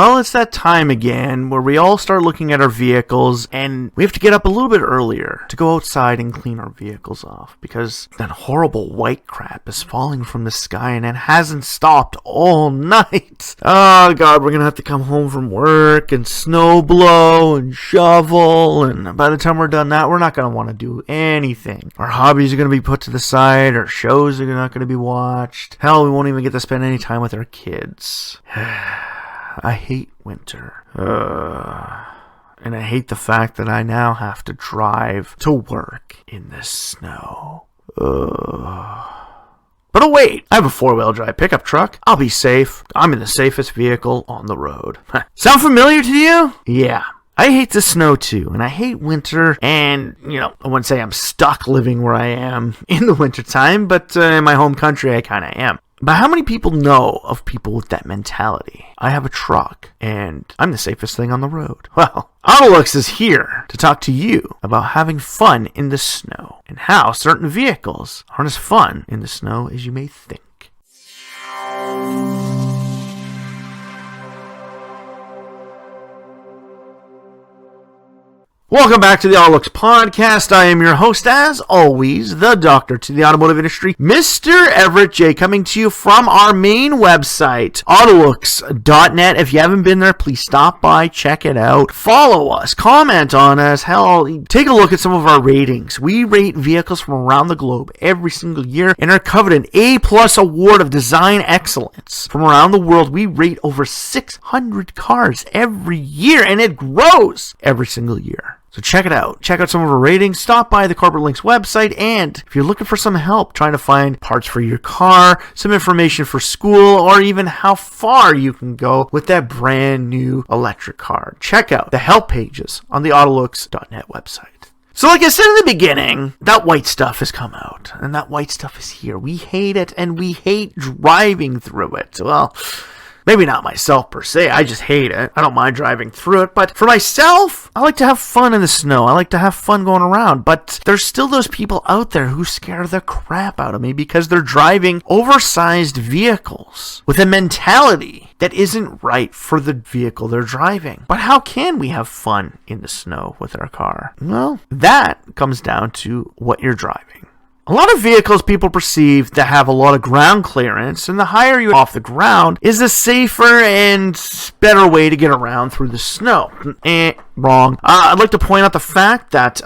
Well, it's that time again where we all start looking at our vehicles and we have to get up a little bit earlier to go outside and clean our vehicles off because that horrible white crap is falling from the sky and it hasn't stopped all night. Oh God, we're gonna have to come home from work and snow blow and shovel, and by the time we're done that, we're not gonna want to do anything. Our hobbies are gonna be put to the side, our shows are not gonna be watched. Hell, we won't even get to spend any time with our kids. I hate winter. And I hate the fact that I now have to drive to work in the snow. But oh wait, I have a 4-wheel drive pickup truck. I'll be safe. I'm in the safest vehicle on the road. Sound familiar to you? Yeah. I hate the snow too, and I hate winter, and, I wouldn't say I'm stuck living where I am in the wintertime, but in my home country I kind of am. But how many people know of people with that mentality? I have a truck, and I'm the safest thing on the road. Well, AutoLooks is here to talk to you about having fun in the snow, and how certain vehicles aren't as fun in the snow as you may think. Welcome back to the AutoLooks podcast. I am your host, as always, the doctor to the automotive industry, Mr. Everett J, coming to you from our main website, AutoLooks.net. If you haven't been there, please stop by, check it out, follow us, comment on us, hell, take a look at some of our ratings. We rate vehicles from around the globe every single year and are coveted an A+ award of design excellence. From around the world, we rate over 600 cars every year, and it grows every single year. So check it out. Check out some of our ratings. Stop by the Corporate Links website. And if you're looking for some help trying to find parts for your car, some information for school, or even how far you can go with that brand new electric car, check out the help pages on the AutoLooks.net website. So like I said in the beginning, that white stuff has come out. And that white stuff is here. We hate it, and we hate driving through it. Well, maybe not myself per se, I just hate it. I don't mind driving through it, but for myself, I like to have fun in the snow. I like to have fun going around, but there's still those people out there who scare the crap out of me because they're driving oversized vehicles with a mentality that isn't right for the vehicle they're driving. But how can we have fun in the snow with our car? Well, that comes down to what you're driving. A lot of vehicles people perceive to have a lot of ground clearance, and the higher you're off the ground is a safer and better way to get around through the snow. Wrong. I'd like to point out the fact that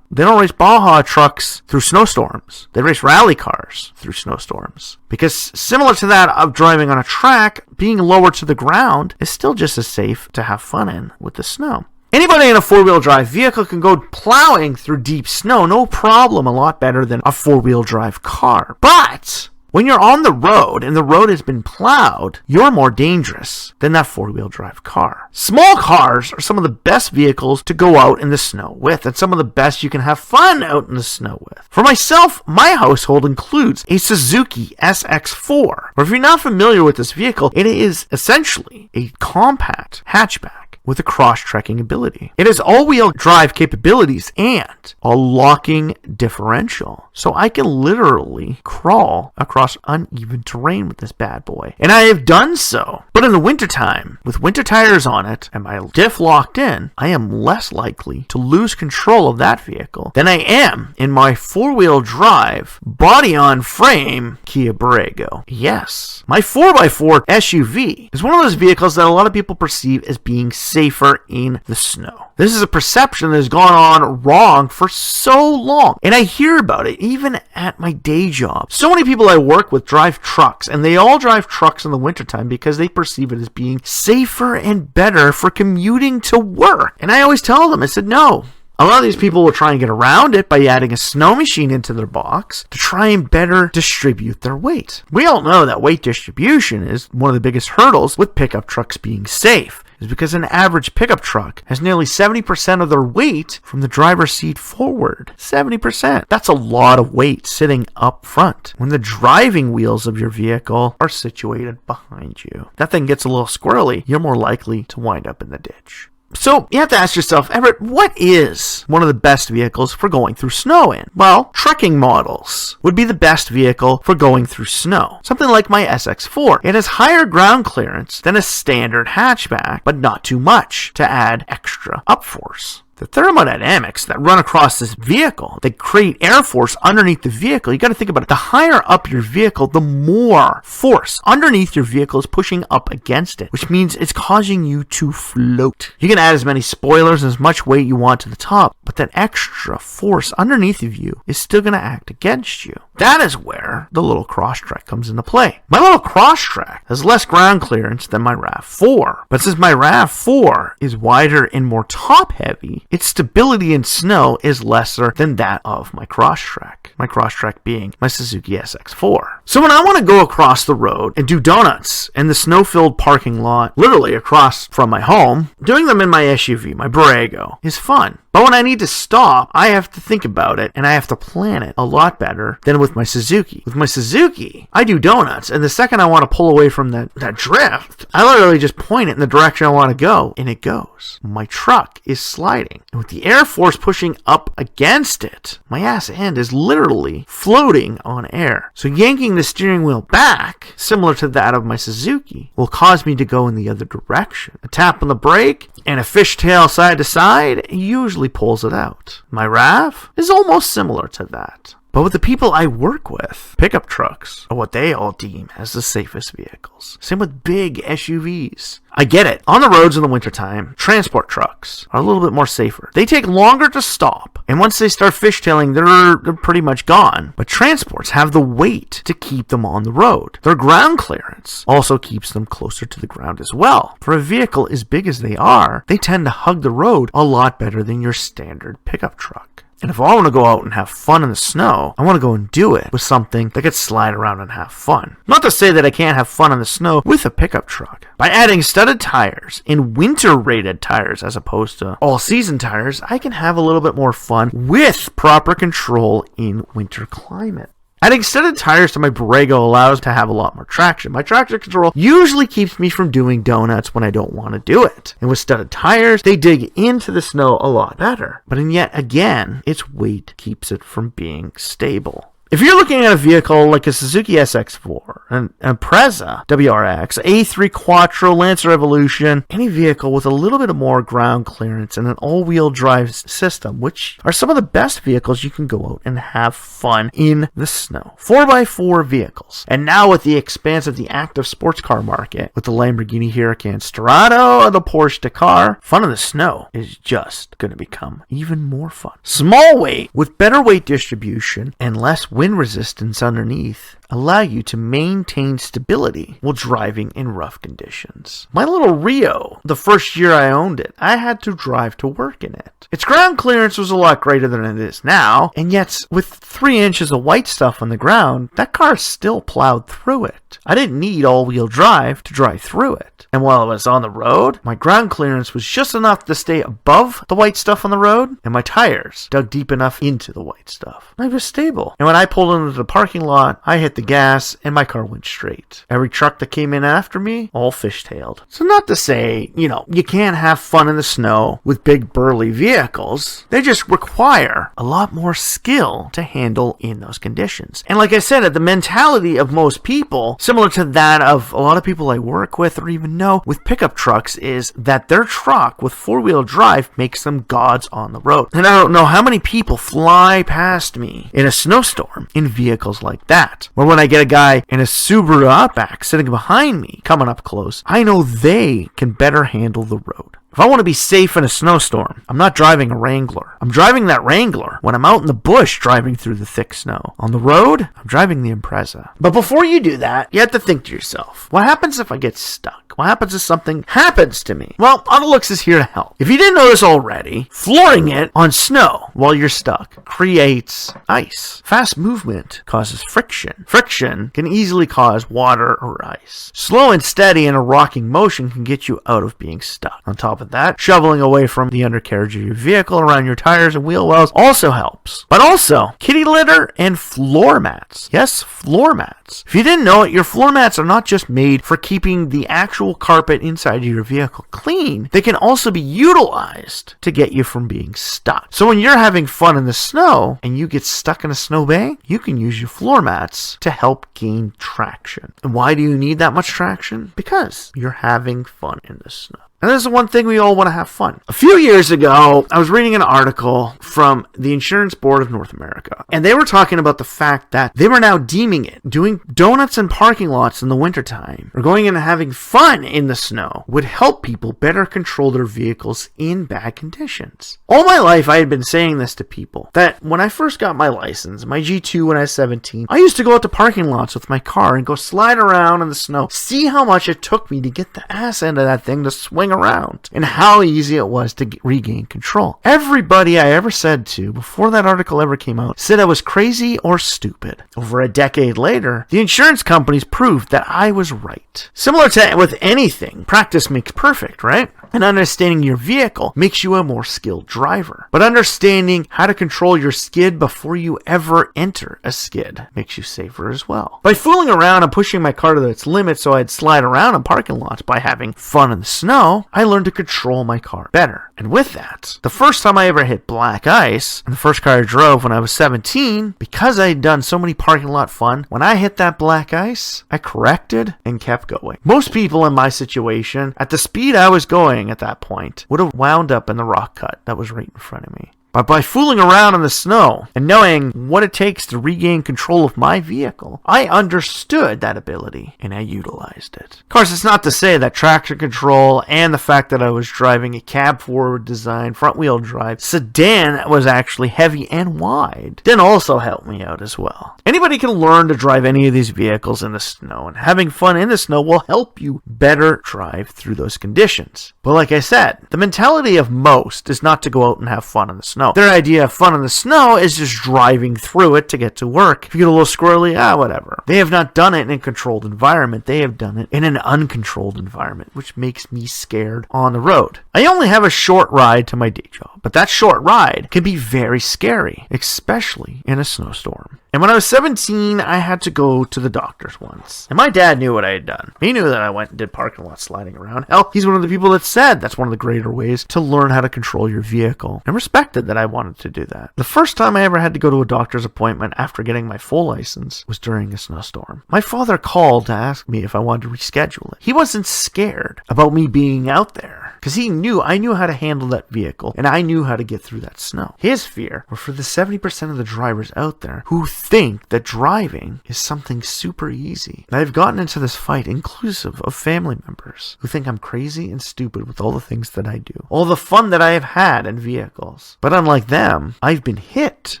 they don't race Baja trucks through snowstorms. They race rally cars through snowstorms. Because similar to that of driving on a track, being lower to the ground is still just as safe to have fun in with the snow. Anybody in a 4-wheel drive vehicle can go plowing through deep snow, no problem, a lot better than a 4-wheel drive car. But when you're on the road and the road has been plowed, you're more dangerous than that 4-wheel drive car. Small cars are some of the best vehicles to go out in the snow with, and some of the best you can have fun out in the snow with. For myself, my household includes a Suzuki SX4. Or if you're not familiar with this vehicle, it is essentially a compact hatchback with a cross-trekking ability. It has all-wheel drive capabilities and a locking differential. So I can literally crawl across uneven terrain with this bad boy. And I have done so. But in the wintertime, with winter tires on it and my diff locked in, I am less likely to lose control of that vehicle than I am in my 4-wheel drive, body-on-frame Kia Borrego. Yes, my 4x4 SUV is one of those vehicles that a lot of people perceive as being safer in the snow. This is a perception that has gone on wrong for so long, and I hear about it even at my day job. So many people I work with drive trucks, and they all drive trucks in the wintertime because they perceive it as being safer and better for commuting to work. And I always tell them, I said, no. A lot of these people will try and get around it by adding a snow machine into their box to try and better distribute their weight. We all know that weight distribution is one of the biggest hurdles with pickup trucks being safe. Is because an average pickup truck has nearly 70% of their weight from the driver's seat forward. 70%. That's a lot of weight sitting up front when the driving wheels of your vehicle are situated behind you. That thing gets a little squirrely, you're more likely to wind up in the ditch. So you have to ask yourself, Everett, what is one of the best vehicles for going through snow in? Well, trekking models would be the best vehicle for going through snow. Something like my SX4. It has higher ground clearance than a standard hatchback, but not too much to add extra upforce. The thermodynamics that run across this vehicle, they create air force underneath the vehicle. You got to think about it. The higher up your vehicle, the more force underneath your vehicle is pushing up against it, which means it's causing you to float. You can add as many spoilers and as much weight you want to the top, but that extra force underneath of you is still going to act against you. That is where the little Crosstrek comes into play. My little Crosstrek has less ground clearance than my RAV4, but since my RAV4 is wider and more top-heavy, its stability in snow is lesser than that of my Crosstrek. My Crosstrek being my Suzuki SX4. So when I want to go across the road and do donuts in the snow-filled parking lot, literally across from my home, doing them in my SUV, my Borrego, is fun. But when I need to stop, I have to think about it and I have to plan it a lot better than with my Suzuki. With my Suzuki, I do donuts, and the second I want to pull away from that drift, I literally just point it in the direction I want to go, and it goes. My truck is sliding, and with the air force pushing up against it, my ass end is literally floating on air. So yanking the steering wheel back, similar to that of my Suzuki, will cause me to go in the other direction. A tap on the brake and a fishtail side to side usually pulls it out. My RAV is almost similar to that. But with the people I work with, pickup trucks are what they all deem as the safest vehicles. Same with big SUVs. I get it. On the roads in the wintertime, transport trucks are a little bit more safer. They take longer to stop, and once they start fishtailing, they're pretty much gone. But transports have the weight to keep them on the road. Their ground clearance also keeps them closer to the ground as well. For a vehicle as big as they are, they tend to hug the road a lot better than your standard pickup truck. And if I want to go out and have fun in the snow, I want to go and do it with something that can slide around and have fun. Not to say that I can't have fun in the snow with a pickup truck. By adding studded tires and winter-rated tires as opposed to all-season tires, I can have a little bit more fun with proper control in winter climate. Adding studded tires to my Borrego allows to have a lot more traction. My traction control usually keeps me from doing donuts when I don't want to do it. And with studded tires, they dig into the snow a lot better. But yet again, its weight keeps it from being stable. If you're looking at a vehicle like a Suzuki SX4, an Impreza WRX, A3 Quattro, Lancer Evolution, any vehicle with a little bit more ground clearance and an all-wheel drive system, which are some of the best vehicles you can go out and have fun in the snow. 4x4 vehicles. And now with the expanse of the active sports car market, with the Lamborghini Huracan Sterrato or the Porsche Dakar, fun in the snow is just going to become even more fun. Small weight with better weight distribution and less wind resistance underneath allow you to maintain stability while driving in rough conditions. My little Rio, the first year I owned it, I had to drive to work in it. Its ground clearance was a lot greater than it is now, and yet with 3 inches of white stuff on the ground, that car still plowed through it. I didn't need all-wheel drive to drive through it. And while I was on the road, my ground clearance was just enough to stay above the white stuff on the road, and my tires dug deep enough into the white stuff. I was stable. And when I pulled into the parking lot, I hit the gas and my car went straight. Every truck that came in after me, all fishtailed. So not to say, you can't have fun in the snow with big burly vehicles. They just require a lot more skill to handle in those conditions. And like I said, the mentality of most people, similar to that of a lot of people I work with or even know with pickup trucks, is that their truck with 4-wheel drive makes them gods on the road. And I don't know how many people fly past me in a snowstorm in vehicles like that. Or when I get a guy in a Subaru Outback sitting behind me coming up close, I know they can better handle the road. If I want to be safe in a snowstorm, I'm not driving a Wrangler. I'm driving that Wrangler when I'm out in the bush driving through the thick snow. On the road, I'm driving the Impreza. But before you do that, you have to think to yourself, what happens if I get stuck? What happens if something happens to me? Well, AutoLooks is here to help. If you didn't know this already, flooring it on snow while you're stuck creates ice. Fast movement causes friction. Friction can easily cause water or ice. Slow and steady in a rocking motion can get you out of being stuck. On top of with that. Shoveling away from the undercarriage of your vehicle around your tires and wheel wells also helps. But also, kitty litter and floor mats. Yes, floor mats. If you didn't know it, your floor mats are not just made for keeping the actual carpet inside of your vehicle clean. They can also be utilized to get you from being stuck. So when you're having fun in the snow and you get stuck in a snow bank, you can use your floor mats to help gain traction. And why do you need that much traction? Because you're having fun in the snow. And this is one thing we all want to have fun. A few years ago, I was reading an article from the Insurance Board of North America, and they were talking about the fact that they were now deeming it doing donuts in parking lots in the wintertime or going in and having fun in the snow would help people better control their vehicles in bad conditions. All my life, I had been saying this to people, that when I first got my license, my G2 when I was 17, I used to go out to parking lots with my car and go slide around in the snow, see how much it took me to get the ass end of that thing to swing around, and how easy it was to regain control. Everybody I ever said to before that article ever came out said I was crazy or stupid. Over a decade later, the insurance companies proved that I was right. Similar to with anything, practice makes perfect, right? And understanding your vehicle makes you a more skilled driver. But understanding how to control your skid before you ever enter a skid makes you safer as well. By fooling around and pushing my car to its limit so I'd slide around in parking lots by having fun in the snow, I learned to control my car better. And with that, the first time I ever hit black ice, and the first car I drove when I was 17, because I had done so many parking lot fun, when I hit that black ice, I corrected and kept going. Most people in my situation, at the speed I was going at that point, would have wound up in the rock cut that was right in front of me. But by fooling around in the snow and knowing what it takes to regain control of my vehicle, I understood that ability and I utilized it. Of course, it's not to say that traction control and the fact that I was driving a cab forward design front wheel drive sedan that was actually heavy and wide didn't also help me out as well. Anybody can learn to drive any of these vehicles in the snow, and having fun in the snow will help you better drive through those conditions. But like I said, the mentality of most is not to go out and have fun in the snow. Their idea of fun in the snow is just driving through it to get to work. If you get a little squirrely, whatever. They have not done it in a controlled environment. They have done it in an uncontrolled environment, which makes me scared on the road. I only have a short ride to my day job, but that short ride can be very scary, especially in a snowstorm. And when I was 17, I had to go to the doctor's once. And my dad knew what I had done. He knew that I went and did parking lot sliding around. Hell, he's one of the people that said that's one of the greater ways to learn how to control your vehicle, and respected that I wanted to do that. The first time I ever had to go to a doctor's appointment after getting my full license was during a snowstorm. My father called to ask me if I wanted to reschedule it. He wasn't scared about me being out there, because he knew I knew how to handle that vehicle, and I knew how to get through that snow. His fear were for the 70% of the drivers out there who think that driving is something super easy. And I've gotten into this fight inclusive of family members who think I'm crazy and stupid with all the things that I do, all the fun that I have had in vehicles. But unlike them, I've been hit,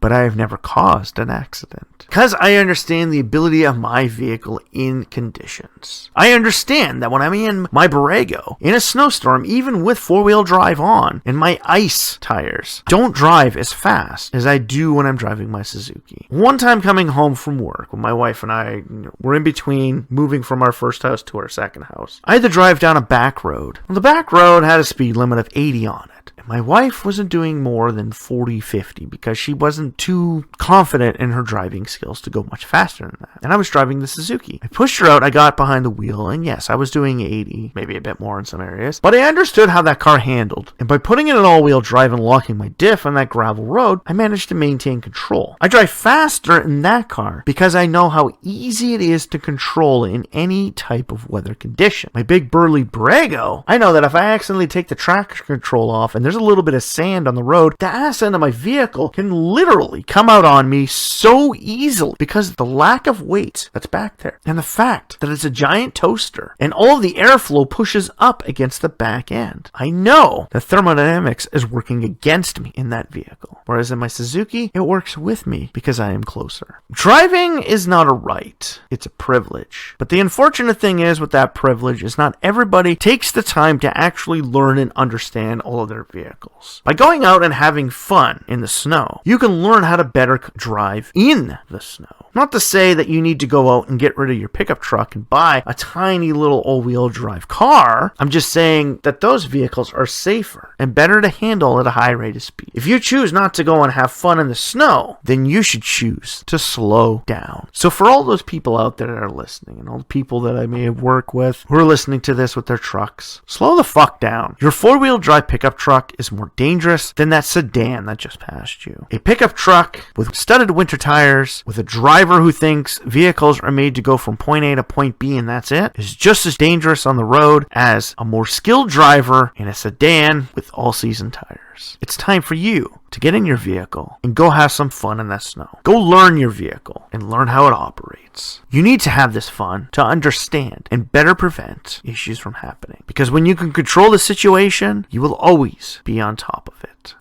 but I have never caused an accident. Because I understand the ability of my vehicle in conditions. I understand that when I'm in my Borrego, in a snowstorm, even with four-wheel drive on, and my ice tires don't drive as fast as I do when I'm driving my Suzuki. One time coming home from work, when my wife and I were in between moving from our first house to our second house, I had to drive down a back road. Well, the back road had a speed limit of 80 on it. My wife wasn't doing more than 40, 50 because she wasn't too confident in her driving skills to go much faster than that. And I was driving the Suzuki. I pushed her out, I got behind the wheel, and yes, I was doing 80, maybe a bit more in some areas, but I understood how that car handled. And by putting in an all-wheel drive and locking my diff on that gravel road, I managed to maintain control. I drive faster in that car because I know how easy it is to control in any type of weather condition. My big burly Borrego, I know that if I accidentally take the traction control off and there's a little bit of sand on the road, the ass end of my vehicle can literally come out on me so easily because of the lack of weight that's back there. And the fact that it's a giant toaster and all of the airflow pushes up against the back end. I know that thermodynamics is working against me in that vehicle. Whereas in my Suzuki, it works with me because I am closer. Driving is not a right, it's a privilege. But the unfortunate thing is with that privilege is not everybody takes the time to actually learn and understand all of their vehicles. By going out and having fun in the snow, you can learn how to better drive in the snow. Not to say that you need to go out and get rid of your pickup truck and buy a tiny little all-wheel drive car. I'm just saying that those vehicles are safer and better to handle at a high rate of speed. If you choose not to go and have fun in the snow, then you should choose to slow down. So for all those people out there that are listening, and all the people that I may have worked with who are listening to this with their trucks, slow the fuck down. Your four-wheel drive pickup truck is more dangerous than that sedan that just passed you. A pickup truck with studded winter tires, with a driver who thinks vehicles are made to go from point A to point B and that's it, is just as dangerous on the road as a more skilled driver in a sedan with all-season tires. It's time for you to get in your vehicle and go have some fun in that snow. Go learn your vehicle and learn how it operates. You need to have this fun to understand and better prevent issues from happening. Because when you can control the situation, you will always be on top of it.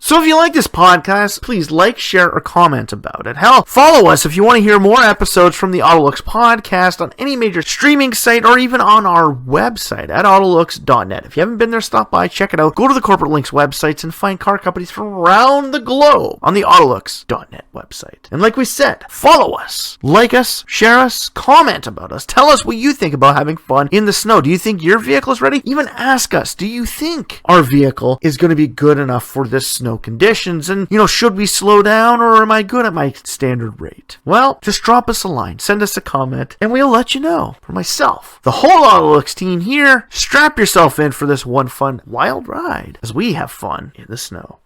So if you like this podcast, please like, share, or comment about it. Hell, follow us if you want to hear more episodes from the AutoLooks podcast on any major streaming site or even on our website at AutoLooks.net. If you haven't been there, stop by, check it out. Go to the Corporate Links websites and find car companies from around the globe on the AutoLooks.net website. And like we said, follow us, like us, share us, comment about us. Tell us what you think about having fun in the snow. Do you think your vehicle is ready? Even ask us, do you think our vehicle is going to be good enough for this snow conditions? And, should we slow down or am I good at my standard rate? Well, just drop us a line, send us a comment, and we'll let you know. For myself, the whole AutoLooks team here, strap yourself in for this one fun wild ride as we have fun in the snow.